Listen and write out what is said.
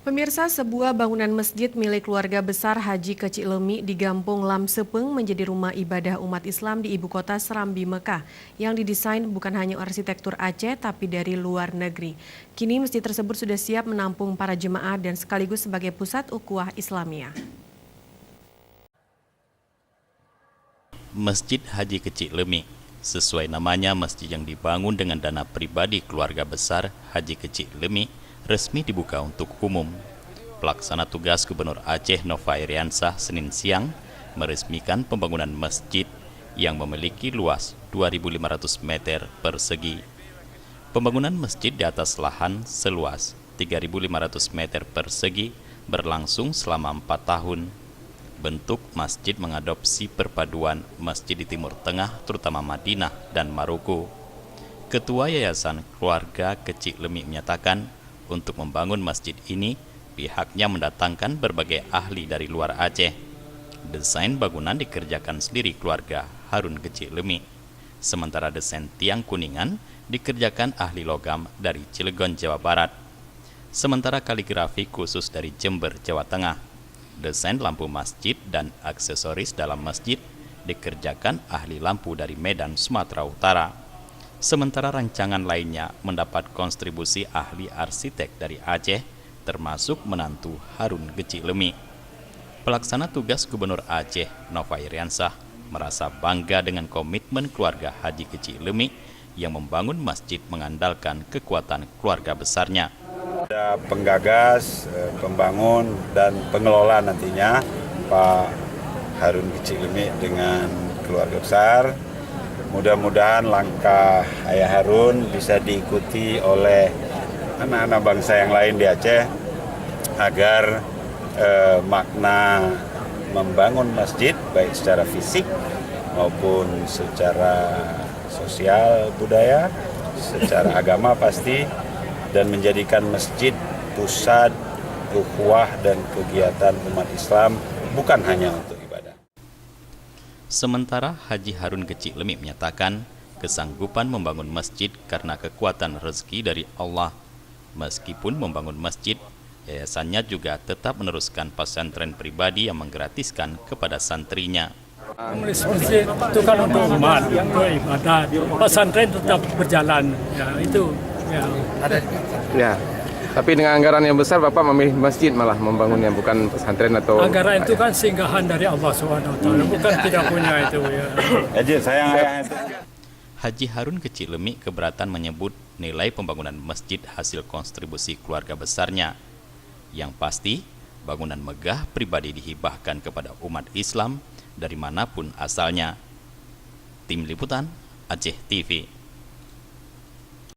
Pemirsa, sebuah bangunan masjid milik keluarga besar Haji Kecik Lemi di Gampung Lam Sepeng menjadi rumah ibadah umat Islam di ibu kota Serambi, Mekah, yang didesain bukan hanya arsitektur Aceh tapi dari luar negeri. Kini masjid tersebut sudah siap menampung para jemaah dan sekaligus sebagai pusat ukhuwah Islamiyah. Masjid Haji Kecik Lemi, sesuai namanya, masjid yang dibangun dengan dana pribadi keluarga besar Haji Kecik Lemi resmi dibuka untuk umum. Pelaksana tugas Gubernur Aceh Nova Iriansah Senin siang meresmikan pembangunan masjid yang memiliki luas 2.500 meter persegi. Pembangunan masjid di atas lahan seluas 3.500 meter persegi berlangsung selama 4 tahun. Bentuk masjid mengadopsi perpaduan masjid di Timur Tengah, terutama Madinah dan Maroko. Ketua Yayasan Keluarga Kecik Lemi menyatakan, untuk membangun masjid ini, pihaknya mendatangkan berbagai ahli dari luar Aceh. Desain bangunan dikerjakan sendiri keluarga Harun Kecik Lemi. Sementara desain tiang kuningan dikerjakan ahli logam dari Cilegon, Jawa Barat. Sementara kaligrafi khusus dari Jember, Jawa Tengah. Desain lampu masjid dan aksesoris dalam masjid dikerjakan ahli lampu dari Medan, Sumatera Utara. Sementara rancangan lainnya mendapat kontribusi ahli arsitek dari Aceh, termasuk menantu Harun Kecik Lemi. Pelaksana tugas Gubernur Aceh Nova Iriansah merasa bangga dengan komitmen keluarga Haji Kecik Lemi yang membangun masjid mengandalkan kekuatan keluarga besarnya. Ada penggagas, pembangun, dan pengelola nantinya Pak Harun Kecik Lemi dengan keluarga besar. Mudah-mudahan langkah Ayah Harun bisa diikuti oleh anak-anak bangsa yang lain di Aceh agar makna membangun masjid baik secara fisik maupun secara sosial budaya, secara agama pasti, dan menjadikan masjid pusat ukhuwah dan kegiatan umat Islam bukan hanya untuk ibadah. Sementara Haji Harun Kecik Lemi menyatakan kesanggupan membangun masjid karena kekuatan rezeki dari Allah. Meskipun membangun masjid, yayasannya juga tetap meneruskan pesantren pribadi yang menggratiskan kepada santrinya. Masjid itu kan untuk umat, untuk ibadat. Pesantren tetap berjalan, ya itu. Ya. Tapi dengan anggaran yang besar, Bapak memilih masjid malah membangunnya, bukan pesantren atau... Anggaran itu kan singgahan dari Allah SWT, bukan tidak punya itu. Ya. Haji Harun Kecik Lemi keberatan menyebut nilai pembangunan masjid hasil kontribusi keluarga besarnya. Yang pasti, bangunan megah pribadi dihibahkan kepada umat Islam dari manapun asalnya. Tim Liputan, Aceh TV.